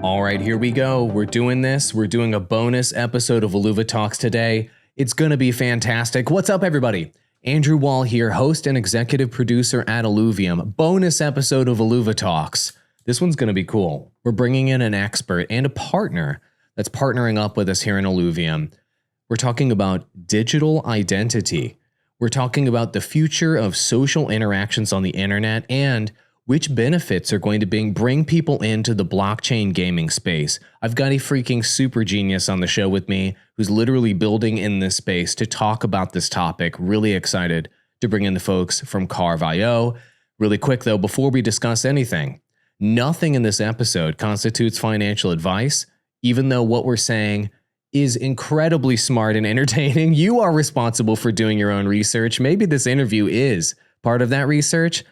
All right, here we go. We're doing this. We're doing a bonus episode of Illuva Talks today. It's going to be fantastic. What's up, everybody? Andrew Wall here, host and executive producer at Illuvium. Bonus episode of Illuva Talks. This one's going to be cool. We're bringing in an expert and a partner that's partnering up with us here in Illuvium. We're talking about digital identity. We're talking about the future of social interactions on the internet and which benefits are going to bring people into the blockchain gaming space. I've got a freaking super genius on the show with me who's literally building in this space to talk about this topic. Really excited to bring in the folks from Carv.io. Really quick though, before we discuss anything, nothing in this episode constitutes financial advice, even though what we're saying is incredibly smart and entertaining. You are responsible for doing your own research. Maybe this interview is part of that research.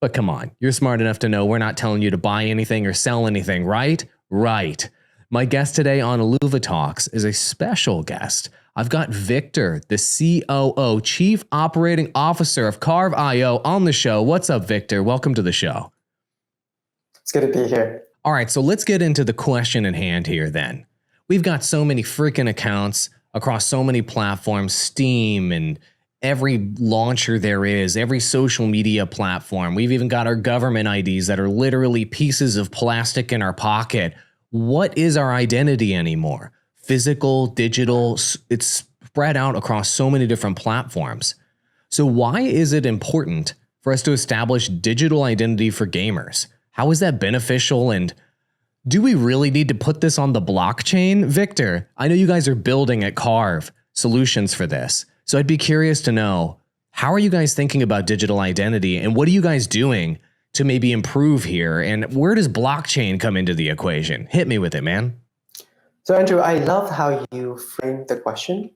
But come on, you're smart enough to know we're not telling you to buy anything or sell anything, right? Right. My guest today on Illuva Talks is a special guest. I've got Victor, the COO, Chief Operating Officer of Carv.io on the show. What's up, Victor? Welcome to the show. It's good to be here. All right, so let's get into the question in hand here then. We've got so many freaking accounts across so many platforms, Steam and every launcher there is, every social media platform. We've even got our government IDs that are literally pieces of plastic in our pocket. What is our identity anymore? Physical, digital, it's spread out across so many different platforms. So why is it important for us to establish digital identity for gamers? How is that beneficial? And do we really need to put this on the blockchain? Victor, I know you guys are building at Carv solutions for this. So I'd be curious to know, how are you guys thinking about digital identity and what are you guys doing to maybe improve here? And where does blockchain come into the equation? Hit me with it, man. So Andrew, I love how you framed the question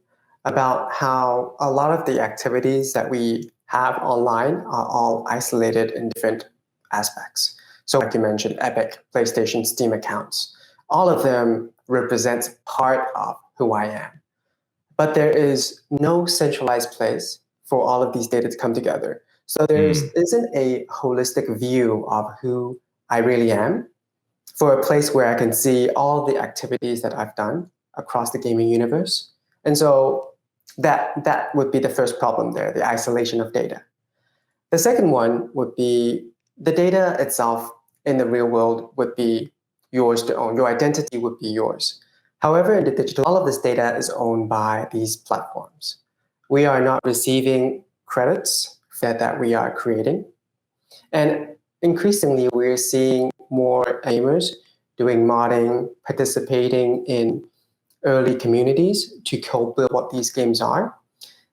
about how a lot of the activities that we have online are all isolated in different aspects. So like you mentioned, Epic, PlayStation, Steam accounts, all of them represent part of who I am. But there is no centralized place for all of these data to come together. So there isn't a holistic view of who I really am for a place where I can see all the activities that I've done across the gaming universe. And so that would be the first problem there, the isolation of data. The second one would be the data itself in the real world would be yours to own. Your identity would be yours. However, in the digital, all of this data is owned by these platforms. We are not receiving credits that we are creating. And increasingly, we're seeing more gamers doing modding, participating in early communities to co-build what these games are.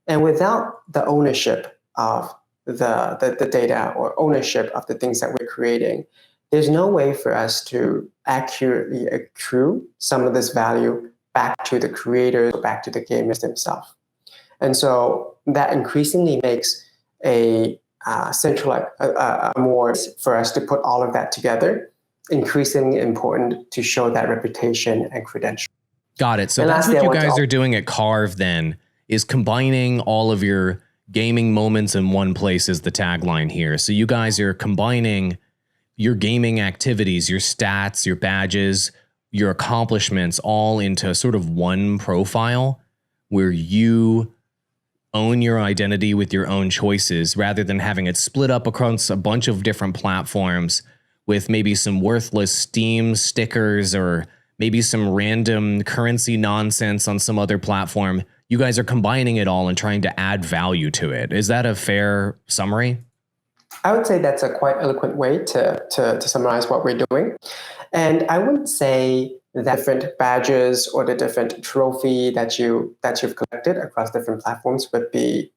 And without the ownership of the data or ownership of the things that we're creating, there's no way for us to accurately accrue some of this value back to the creators or back to the gamers themselves. And so that increasingly makes a centralized more for us to put all of that together, increasingly important to show that reputation and credential. Got it. So that's what you guys are doing at Carv then, is combining all of your gaming moments in one place is the tagline here. So you guys are combining your gaming activities, your stats, your badges, your accomplishments all into sort of one profile where you own your identity with your own choices rather than having it split up across a bunch of different platforms with maybe some worthless Steam stickers or maybe some random currency nonsense on some other platform. You guys are combining it all and trying to add value to it. Is that a fair summary? I would say that's a quite eloquent way to summarize what we're doing. And I wouldn't say that different badges or the different trophy that you've collected across different platforms would be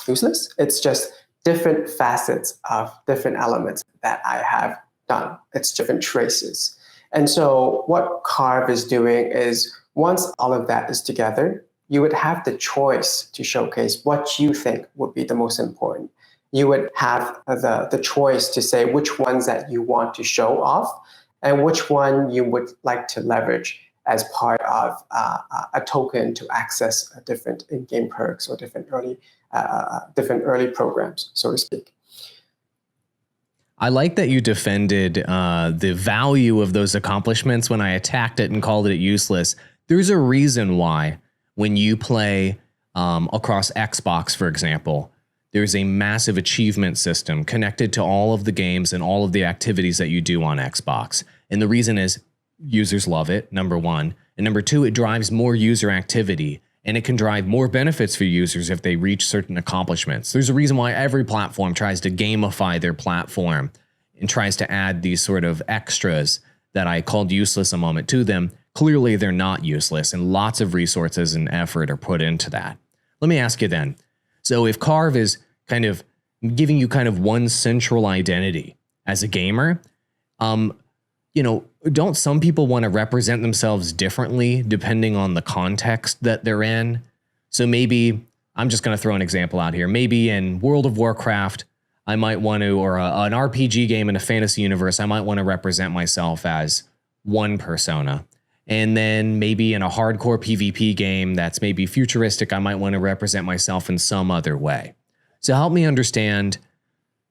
useless. It's just different facets of different elements that I have done. It's different traces. And so what Carv is doing is once all of that is together, you would have the choice to showcase what you think would be the most important. You would have the choice to say which ones that you want to show off and which one you would like to leverage as part of a token to access different in-game perks or different early programs, so to speak. I like that you defended the value of those accomplishments when I attacked it and called it useless. There's a reason why when you play across Xbox, for example, there's a massive achievement system connected to all of the games and all of the activities that you do on Xbox. And the reason is users love it, number one. And number two, it drives more user activity. And it can drive more benefits for users if they reach certain accomplishments. There's a reason why every platform tries to gamify their platform and tries to add these sort of extras that I called useless a moment to them. Clearly, they're not useless, and lots of resources and effort are put into that. Let me ask you then. So if Carv is kind of giving you kind of one central identity as a gamer, don't some people want to represent themselves differently depending on the context that they're in? So maybe, I'm just going to throw an example out here. Maybe in World of Warcraft, I might want to, or an RPG game in a fantasy universe, I might want to represent myself as one persona. And then maybe in a hardcore PvP game that's maybe futuristic, I might want to represent myself in some other way. So help me understand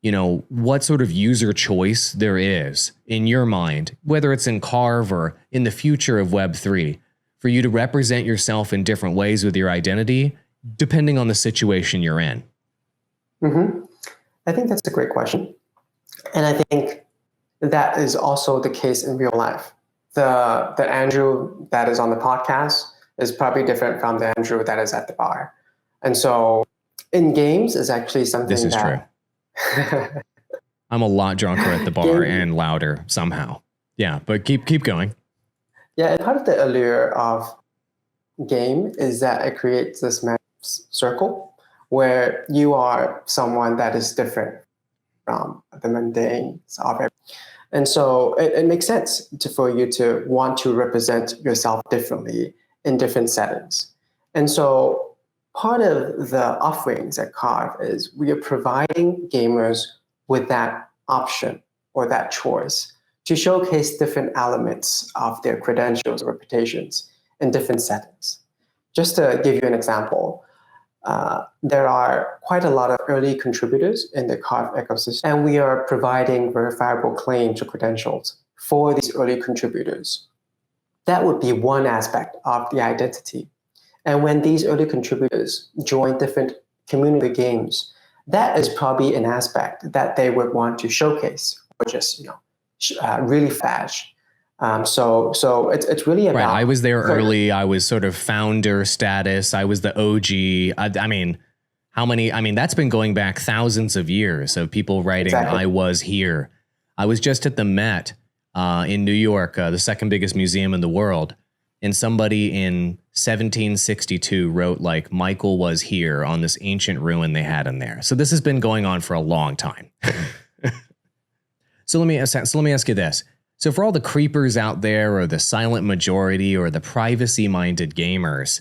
what sort of user choice there is in your mind, whether it's in Carv or in the future of Web3, for you to represent yourself in different ways with your identity, depending on the situation you're in. Mm-hmm. I think that's a great question. And I think that is also the case in real life. The Andrew that is on the podcast is probably different from the Andrew that is at the bar. And so in games is actually something This is that... true. I'm a lot drunker at the bar and louder somehow. Yeah, but keep going. Yeah, and part of the allure of game is that it creates this circle where you are someone that is different from the mundane of it. And so it makes sense for you to want to represent yourself differently in different settings. And so part of the offerings at Carv is we are providing gamers with that option or that choice to showcase different elements of their credentials or reputations in different settings. Just to give you an example, there are quite a lot of early contributors in the Carv ecosystem, and we are providing verifiable claims or credentials for these early contributors. That would be one aspect of the identity. And when these early contributors join different community games, that is probably an aspect that they would want to showcase or just really flash. So it's really about... Right. I was there early. I was sort of founder status. I was the OG. I mean, that's been going back thousands of years of people writing, exactly. I was here. I was just at the Met in New York, the second biggest museum in the world. And somebody in 1762 wrote like Michael was here on this ancient ruin they had in there. So this has been going on for a long time. So let me ask you this. So for all the creepers out there or the silent majority or the privacy-minded gamers,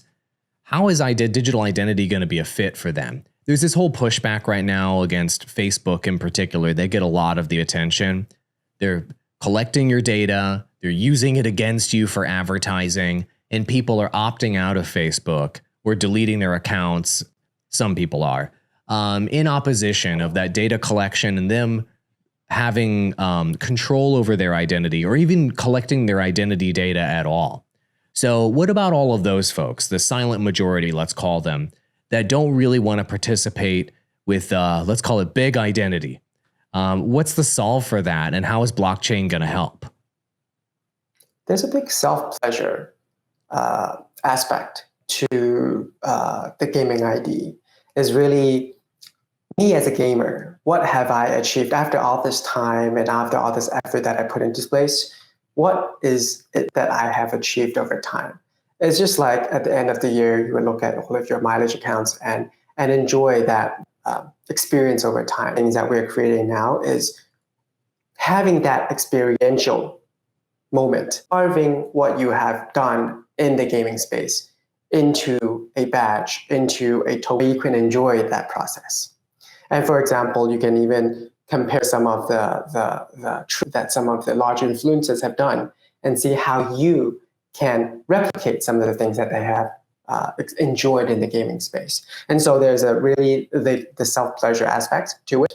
how is digital identity going to be a fit for them? There's this whole pushback right now against Facebook in particular. They get a lot of the attention. They're collecting your data. They're using it against you for advertising, and people are opting out of Facebook or deleting their accounts. Some people are in opposition of that data collection and them having control over their identity or even collecting their identity data at all. So what about all of those folks, the silent majority, let's call them, that don't really want to participate with, let's call it big identity? What's the solve for that, and how is blockchain going to help? There's a big self-pleasure aspect to the gaming ID. Is really me as a gamer. What have I achieved after all this time and after all this effort that I put into place? What is it that I have achieved over time? It's just like at the end of the year, you would look at all of your mileage accounts and enjoy that experience over time. Things that we're creating now is having that experiential moment, carving what you have done in the gaming space into a badge, into a token. You can enjoy that process. And for example, you can even compare some of the truth that some of the large influencers have done and see how you can replicate some of the things that they have enjoyed in the gaming space. And so there's a really the self-pleasure aspect to it.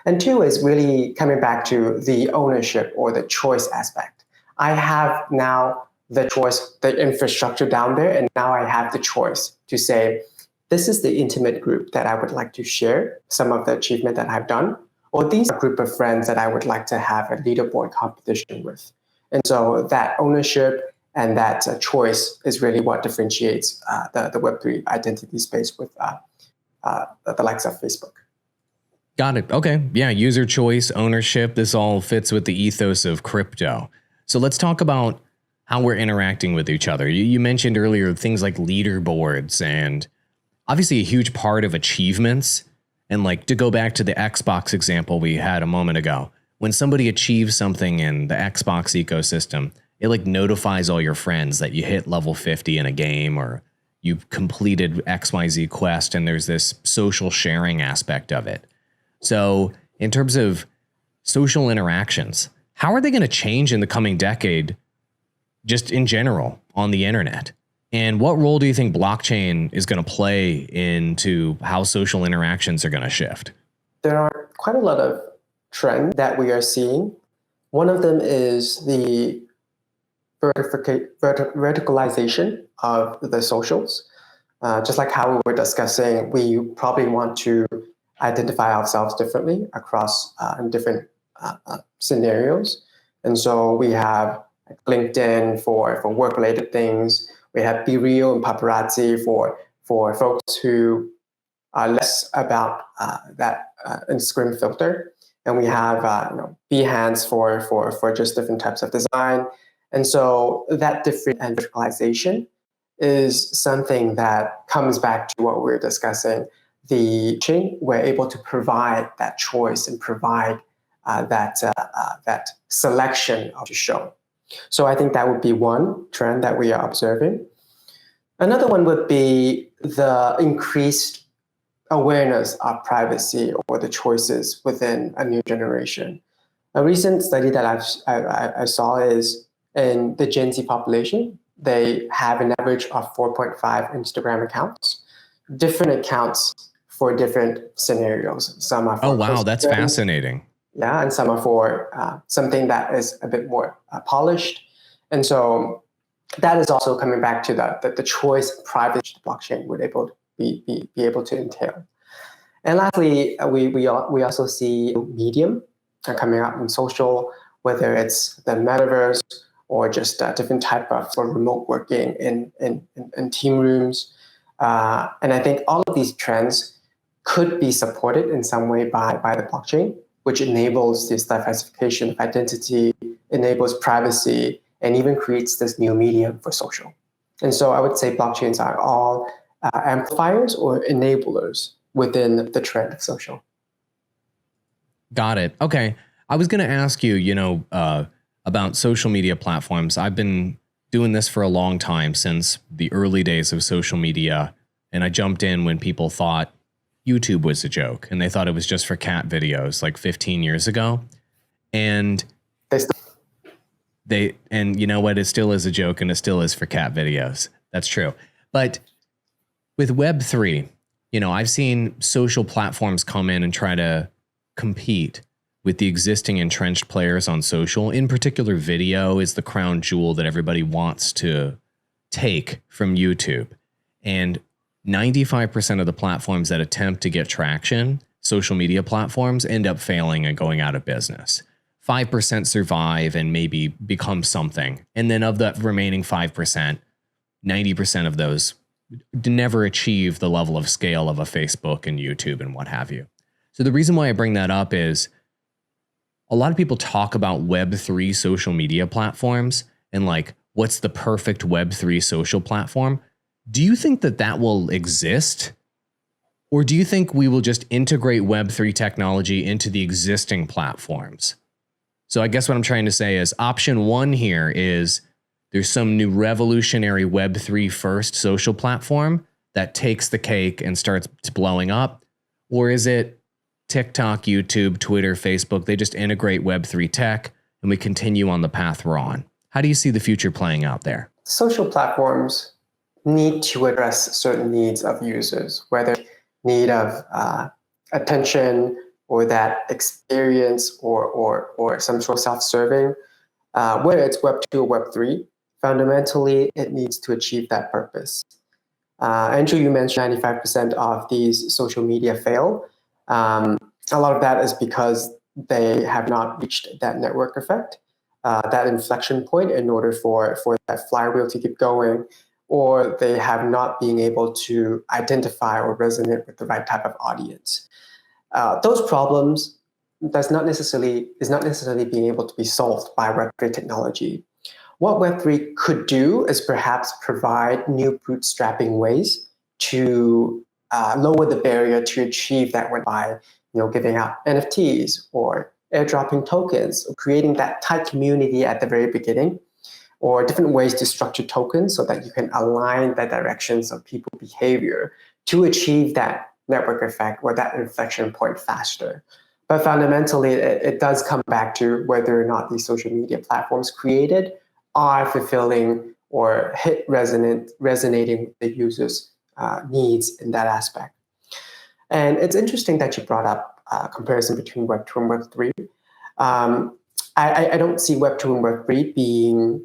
And two is really coming back to the ownership or the choice aspect. I have now the choice, the infrastructure down there, and now I have the choice to say, this is the intimate group that I would like to share some of the achievement that I've done, or these are a group of friends that I would like to have a leaderboard competition with. And so that ownership and that choice is really what differentiates the Web3 identity space with the likes of Facebook. Got it. Okay. Yeah. User choice, ownership. This all fits with the ethos of crypto. So let's talk about how we're interacting with each other. You mentioned earlier things like leaderboards, and obviously a huge part of achievements. And like, to go back to the Xbox example we had a moment ago, when somebody achieves something in the Xbox ecosystem, it like notifies all your friends that you hit level 50 in a game, or you've completed XYZ quest, and there's this social sharing aspect of it. So in terms of social interactions, how are they going to change in the coming decade, just in general on the internet? And what role do you think blockchain is going to play into how social interactions are going to shift? There are quite a lot of trends that we are seeing. One of them is the verticalization of the socials. Just like how we were discussing, we probably want to identify ourselves differently across different scenarios. And so we have LinkedIn for work-related things. We have Be Real and Paparazzi for folks who are less about that Instagram filter. And we have Behance for just different types of design. And so that different and verticalization is something that comes back to what we're discussing. The chain, we're able to provide that choice and provide that selection of the show. So I think that would be one trend that we are observing. Another one would be the increased awareness of privacy or the choices within a new generation. A recent study that I saw is in the Gen Z population, they have an average of 4.5 Instagram accounts, different accounts for different scenarios. Some are for oh, wow, that's fascinating. Yeah, and some are for something that is a bit more polished. And so that is also coming back to the choice of privacy the blockchain would be able to entail. And lastly, we also see medium coming up in social, whether it's the metaverse or just a different type of remote working in team rooms. And I think all of these trends could be supported in some way by the blockchain, which enables this diversification of identity, enables privacy, and even creates this new medium for social. And so I would say blockchains are all amplifiers or enablers within the trend of social. Got it. Okay. I was going to ask you, about social media platforms. I've been doing this for a long time, since the early days of social media. And I jumped in when people thought YouTube was a joke, and they thought it was just for cat videos like 15 years ago. And and you know what? It still is a joke, and it still is for cat videos. That's true. But with Web3, I've seen social platforms come in and try to compete with the existing entrenched players on social. In particular, video is the crown jewel that everybody wants to take from YouTube. And 95% of the platforms that attempt to get traction, social media platforms, end up failing and going out of business. 5% survive and maybe become something. And then of that remaining 5%, 90% of those never achieve the level of scale of a Facebook and YouTube and what have you. So the reason why I bring that up is a lot of people talk about Web3 social media platforms and like, what's the perfect Web3 social platform? Do you think that will exist? Or do you think we will just integrate Web3 technology into the existing platforms? So I guess what I'm trying to say is option one here is there's some new revolutionary Web3 first social platform that takes the cake and starts blowing up. Or is it TikTok, YouTube, Twitter, Facebook, they just integrate Web3 tech and we continue on the path we're on? How do you see the future playing out there? Social platforms need to address certain needs of users, whether need of attention or that experience or some sort of self-serving, whether it's Web 2 or Web 3, fundamentally it needs to achieve that purpose. Andrew, you mentioned 95% of these social media fail. A lot of that is because they have not reached that network effect, that inflection point in order for that flywheel to keep going, or they have not been able to identify or resonate with the right type of audience. Those problems is not necessarily being able to be solved by Web3 technology. What Web3 could do is perhaps provide new bootstrapping ways to lower the barrier to achieve that by giving out NFTs or airdropping tokens, or creating that tight community at the very beginning, or different ways to structure tokens so that you can align the directions of people behavior to achieve that network effect or that inflection point faster. But fundamentally, it does come back to whether or not these social media platforms created are fulfilling or resonating with the users' needs in that aspect. And it's interesting that you brought up comparison between Web 2 and Web 3. I don't see Web 2 and Web 3 being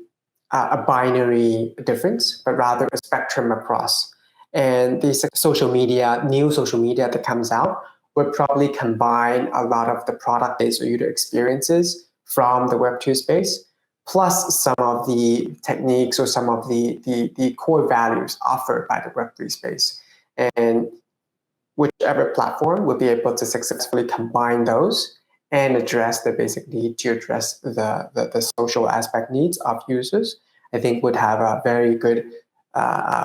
a binary difference, but rather a spectrum across. And this new social media that comes out would probably combine a lot of the product-based or user experiences from the Web 2 space, plus some of the techniques or some of the core values offered by the Web 3 space. And whichever platform will be able to successfully combine those and address the basic need to address the social aspect needs of users, I think would have a very good,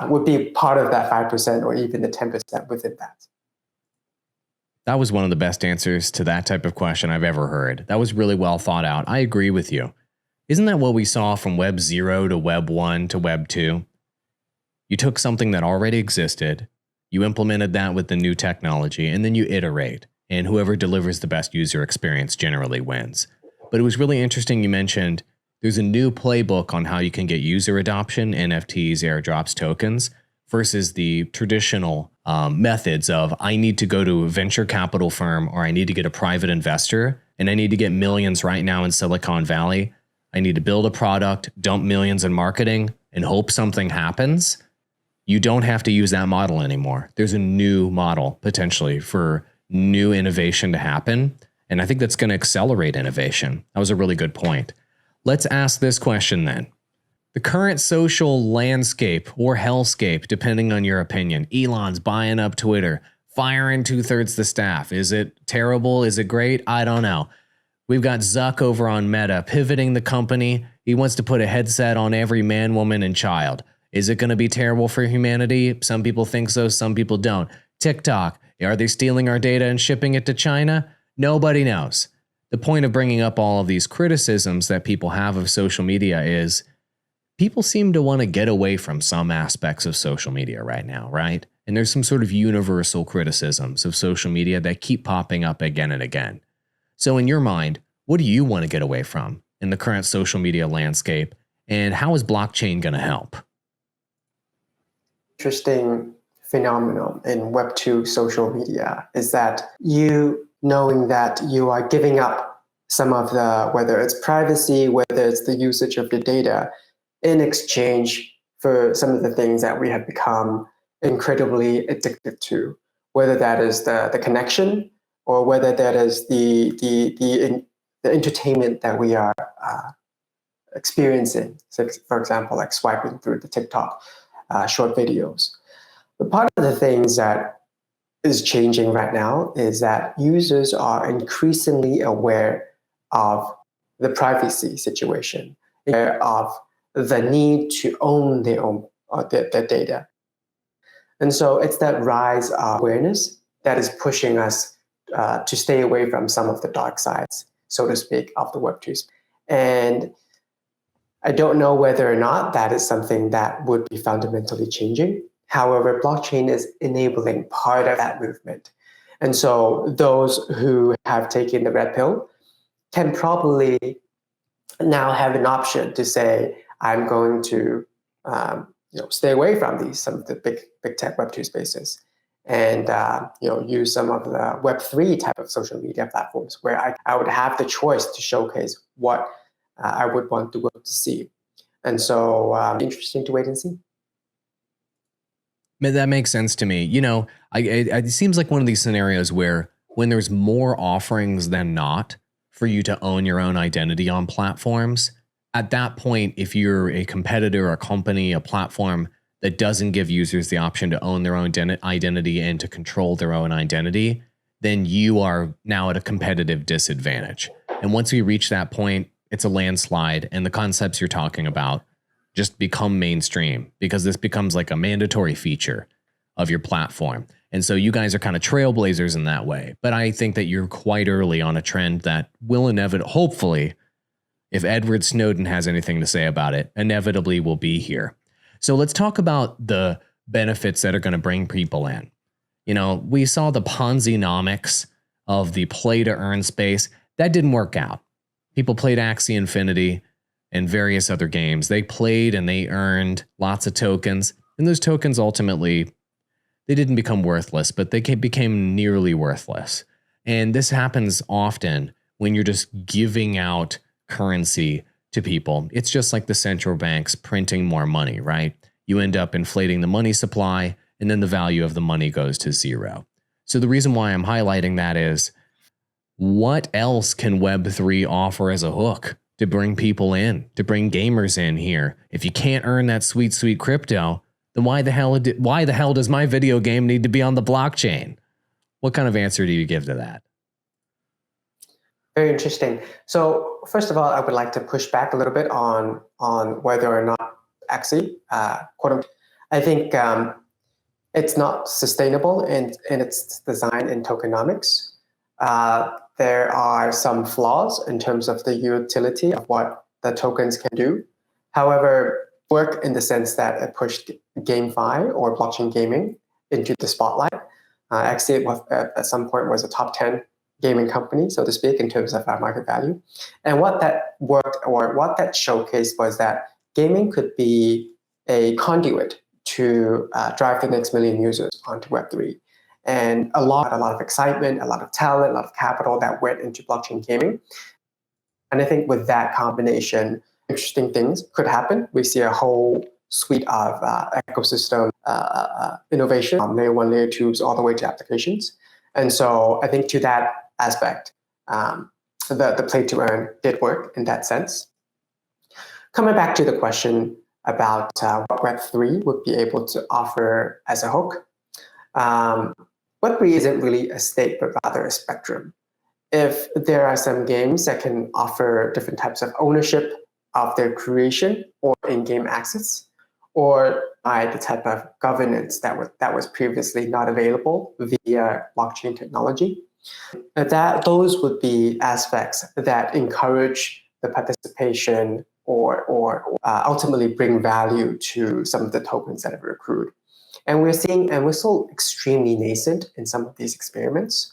would be part of that 5% or even the 10% within that. That was one of the best answers to that type of question I've ever heard. That was really well thought out. I agree with you. Isn't that what we saw from Web 0 to Web 1 to Web 2? You took something that already existed, you implemented that with the new technology, and then you iterate, and whoever delivers the best user experience generally wins. But it was really interesting you mentioned there's a new playbook on how you can get user adoption, NFTs, airdrops, tokens, versus the traditional methods of I need to go to a venture capital firm, or I need to get a private investor, and I need to get millions right now in Silicon Valley. I need to build a product, dump millions in marketing, and hope something happens. You don't have to use that model anymore. There's a new model potentially for new innovation to happen. And I think that's going to accelerate innovation. That was a really good point. Let's ask this question then. The current social landscape or hellscape, depending on your opinion. Elon's buying up Twitter, firing 2/3 the staff. Is it terrible? Is it great? I don't know. We've got Zuck over on Meta pivoting the company. He wants to put a headset on every man, woman, and child. Is it going to be terrible for humanity? Some people think so, some people don't. TikTok, are they stealing our data and shipping it to China? Nobody knows. The point of bringing up all of these criticisms that people have of social media is people seem to want to get away from some aspects of social media right now, right? And there's some sort of universal criticisms of social media that keep popping up again and again. So in your mind, what do you want to get away from in the current social media landscape? And how is blockchain going to help? Interesting phenomenon in Web 2 social media is that you knowing that you are giving up some of the, whether it's privacy, whether it's the usage of your data, in exchange for some of the things that we have become incredibly addicted to, whether that is the connection or whether that is the entertainment that we are experiencing. So for example, like swiping through the TikTok short videos. But part of the things that is changing right now is that users are increasingly aware of the privacy situation, aware of the need to own their own their data. And so it's that rise of awareness that is pushing us to stay away from some of the dark sides, so to speak, of the Web2. And I don't know whether or not that is something that would be fundamentally changing. However, blockchain is enabling part of that movement. And so those who have taken the red pill can probably now have an option to say, I'm going to stay away from some of the big tech Web2 spaces. and use some of the Web3 type of social media platforms where I would have the choice to showcase what I would want the world to see. And so interesting to wait and see. That makes sense to me. It seems like one of these scenarios where when there's more offerings than not for you to own your own identity on platforms, at that point, if you're a competitor, a company, a platform that doesn't give users the option to own their own identity and to control their own identity, then you are now at a competitive disadvantage. And once we reach that point, it's a landslide, and the concepts you're talking about just become mainstream because this becomes like a mandatory feature of your platform. And so you guys are kind of trailblazers in that way. But I think that you're quite early on a trend that will inevitably, hopefully, if Edward Snowden has anything to say about it, inevitably will be here. So let's talk about the benefits that are going to bring people in. We saw the Ponzinomics of the play to earn space. That didn't work out. People played Axie Infinity and various other games. They played and they earned lots of tokens. And those tokens ultimately, they didn't become worthless, but they became nearly worthless. And this happens often when you're just giving out currency to people. It's just like the central banks printing more money, right? You end up inflating the money supply, and then the value of the money goes to zero. So the reason why I'm highlighting that is, what else can Web3 offer as a hook to bring people in, to bring gamers in here? If you can't earn that sweet, sweet crypto, then why the hell does my video game need to be on the blockchain? What kind of answer do you give to that? Very interesting. So first of all, I would like to push back a little bit on whether or not Axie, quote, I think it's not sustainable in its design in tokenomics. There are some flaws in terms of the utility of what the tokens can do. However, work in the sense that it pushed GameFi or blockchain gaming into the spotlight. Axie at some point was a top 10 gaming company, so to speak, in terms of market value. And what that worked, or what that showcased, was that gaming could be a conduit to drive the next million users onto Web3. And a lot of excitement, a lot of talent, a lot of capital that went into blockchain gaming. And I think with that combination, interesting things could happen. We see a whole suite of ecosystem innovation, from layer 1, layer 2s, all the way to applications. And so I think to that aspect, the play to earn did work in that sense. Coming back to the question about what Web3 would be able to offer as a hook, Web3 isn't really a state, but rather a spectrum. If there are some games that can offer different types of ownership of their creation or in-game access, or by the type of governance that was previously not available via blockchain technology, those would be aspects that encourage the participation or ultimately bring value to some of the tokens that have accrued. And we're still extremely nascent in some of these experiments.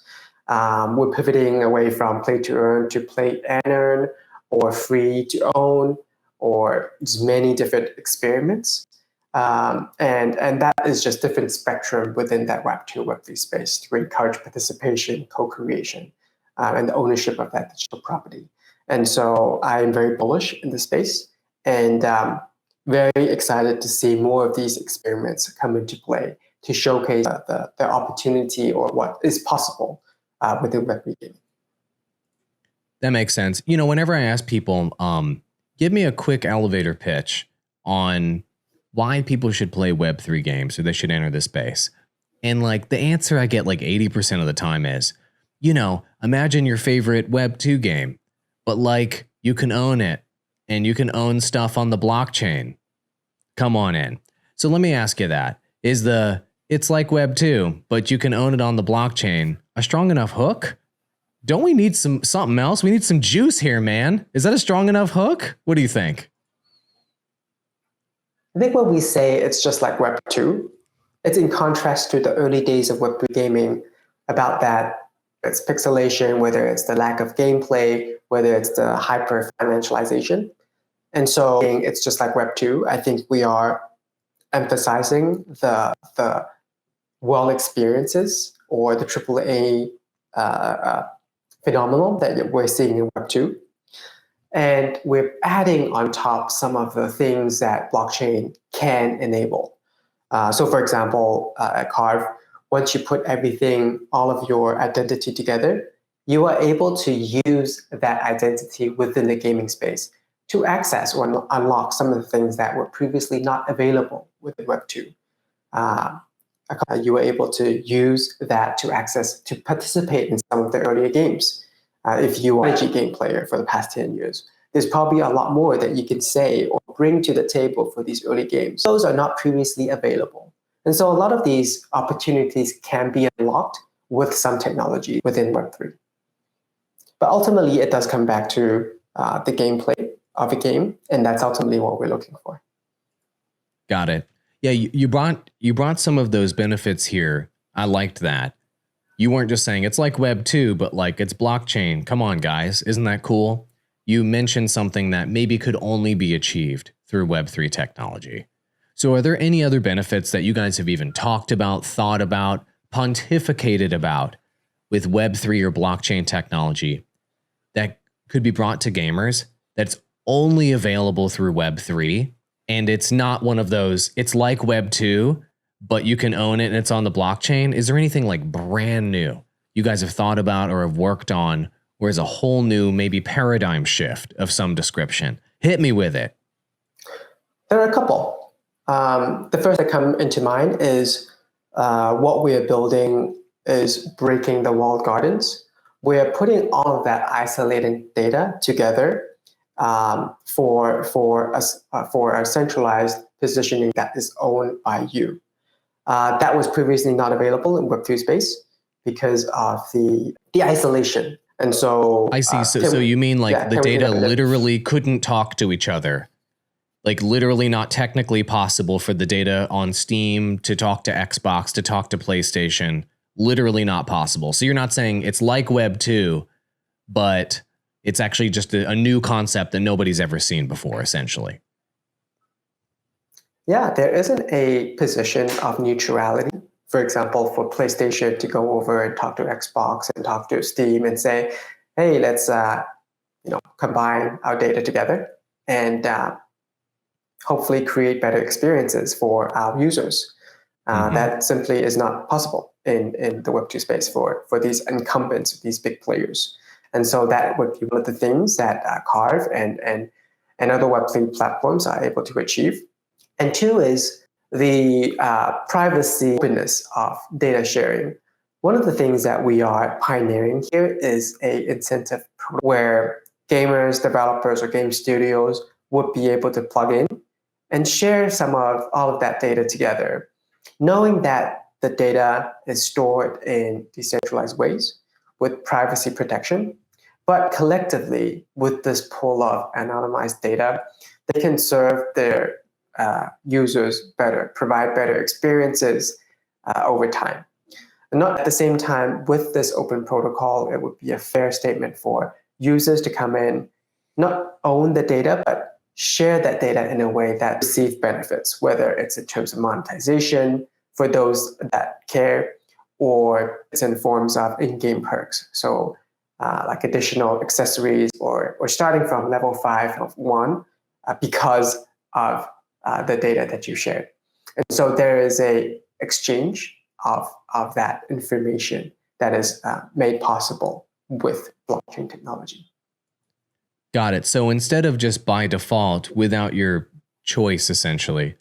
We're pivoting away from play to earn to play and earn, or free to own, or just many different experiments. And that is just different spectrum within that Web2, Web3 space to encourage participation, co-creation, and the ownership of that digital property. And so I'm very bullish in this space, and very excited to see more of these experiments come into play to showcase the opportunity or what is possible within Web3 gaming. That makes sense. Whenever I ask people, give me a quick elevator pitch on why people should play Web3 games or they should enter this space. And the answer I get 80% of the time is, imagine your favorite Web2 game, but you can own it and you can own stuff on the blockchain. Come on in. So let me ask you that. Is it's like Web2, but you can own it on the blockchain, a strong enough hook? Don't we need something else? We need some juice here, man. Is that a strong enough hook? What do you think? I think when we say it's just like Web2, it's in contrast to the early days of Web3 gaming, about that it's pixelation, whether it's the lack of gameplay, whether it's the hyper financialization. And so it's just like Web2. I think we are emphasizing the well experiences or the AAA phenomenon that we're seeing in Web 2. And we're adding on top some of the things that blockchain can enable. So for example, at Carv, once you put everything, all of your identity together, you are able to use that identity within the gaming space to access or unlock some of the things that were previously not available within Web 2. You were able to use that to participate in some of the earlier games. If you are a strategy game player for the past 10 years, there's probably a lot more that you can say or bring to the table for these early games. Those are not previously available. And so a lot of these opportunities can be unlocked with some technology within Web3. But ultimately, it does come back to the gameplay of a game, and that's ultimately what we're looking for. Got it. Yeah, you brought some of those benefits here. I liked that. You weren't just saying it's like Web 2, but like it's blockchain. Come on, guys. Isn't that cool? You mentioned something that maybe could only be achieved through Web 3 technology. So are there any other benefits that you guys have even talked about, thought about, pontificated about with Web 3 or blockchain technology that could be brought to gamers that's only available through Web 3? And it's not one of those, it's like Web 2, but you can own it and it's on the blockchain. Is there anything like brand new you guys have thought about or have worked on where it's a whole new, maybe paradigm shift of some description? Hit me with it. There are a couple. The first that come into mind is what we are building is breaking the walled gardens. We are putting all of that isolated data together for a centralized positioning that is owned by you. That was previously not available in Web2 space because of the isolation. And so I see. So you mean like the data literally couldn't talk to each other? Like literally not technically possible for the data on Steam to talk to Xbox, to talk to PlayStation. Literally not possible. So you're not saying it's like Web 2, but it's actually just a new concept that nobody's ever seen before, essentially. Yeah, there isn't a position of neutrality. For example, for PlayStation to go over and talk to Xbox and talk to Steam and say, hey, let's combine our data together and hopefully create better experiences for our users. That simply is not possible in the Web2 space for these incumbents, these big players. And so that would be one of the things that Carv and other Web3 platforms are able to achieve. And two is the privacy openness of data sharing. One of the things that we are pioneering here is an incentive where gamers, developers, or game studios would be able to plug in and share some of all of that data together, knowing that the data is stored in decentralized ways with privacy protection, but collectively with this pool of anonymized data, they can serve their users better, provide better experiences over time. And not at the same time, with this open protocol, it would be a fair statement for users to come in, not own the data, but share that data in a way that receive benefits, whether it's in terms of monetization for those that care, or it's in forms of in-game perks. So like additional accessories or starting from level 5 of 1 because of the data that you shared. And so there is a exchange of that information that is made possible with blockchain technology. Got it. So instead of just by default, without your choice, essentially,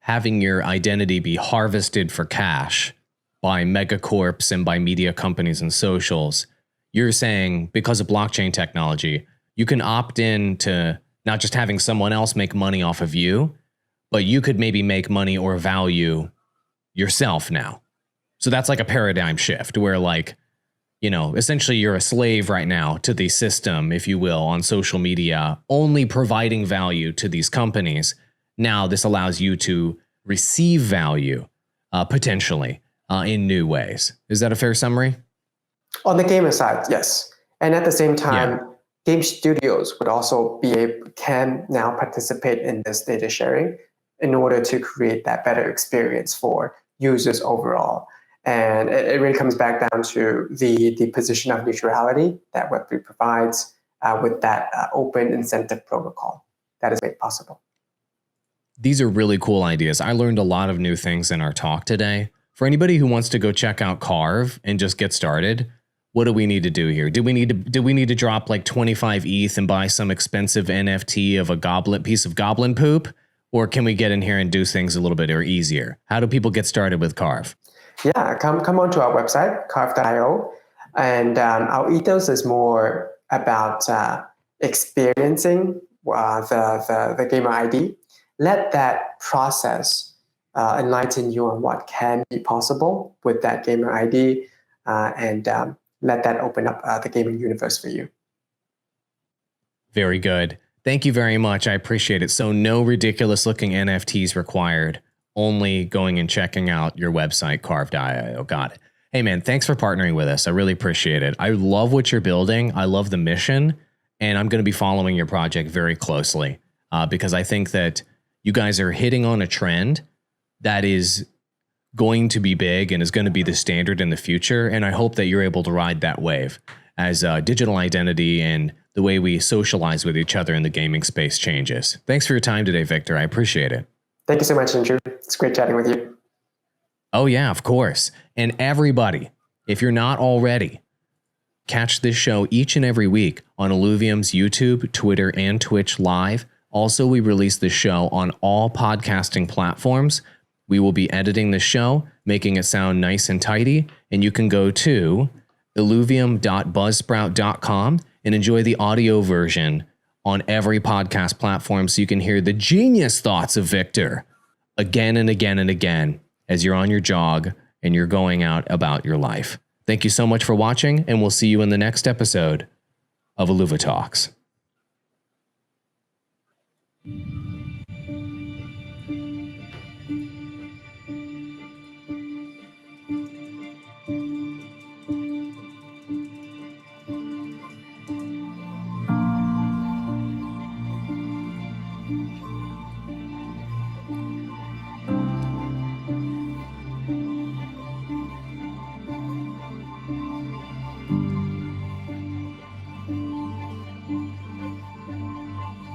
having your identity be harvested for cash by megacorps and by media companies and socials, you're saying because of blockchain technology, you can opt in to not just having someone else make money off of you, but you could maybe make money or value yourself now. So that's like a paradigm shift where essentially you're a slave right now to the system, if you will, on social media, only providing value to these companies. Now this allows you to receive value potentially in new ways. Is that a fair summary? On the gamer side, yes. And at the same time, game studios would also can now participate in this data sharing in order to create that better experience for users overall. And it really comes back down to the position of neutrality that Web3 provides with that open incentive protocol that is made possible. These are really cool ideas. I learned a lot of new things in our talk today. For anybody who wants to go check out Carv and just get started, what do we need to do here? Do we need to drop like 25 ETH and buy some expensive NFT of a piece of goblin poop? Or can we get in here and do things a little bit easier? How do people get started with Carv? Yeah, come onto our website, carv.io. And our ethos is more about experiencing the gamer ID. Let that process enlighten you on what can be possible with that gamer ID, and let that open up the gaming universe for you. Very good. Thank you very much. I appreciate it. So no ridiculous looking NFTs required. Only going and checking out your website, carv.io. Got it. Hey man, thanks for partnering with us. I really appreciate it. I love what you're building. I love the mission, and I'm going to be following your project very closely because I think that you guys are hitting on a trend that is going to be big and is going to be the standard in the future. And I hope that you're able to ride that wave as digital identity and the way we socialize with each other in the gaming space changes. Thanks for your time today, Victor. I appreciate it. Thank you so much, Andrew. It's great chatting with you. Oh, yeah, of course. And everybody, if you're not already, catch this show each and every week on Illuvium's YouTube, Twitter, and Twitch live. Also, we release this show on all podcasting platforms. We will be editing the show, making it sound nice and tidy, and you can go to illuvium.buzzsprout.com and enjoy the audio version on every podcast platform so you can hear the genius thoughts of Victor again and again and again as you're on your jog and you're going out about your life. Thank you so much for watching, and we'll see you in the next episode of Illuva Talks.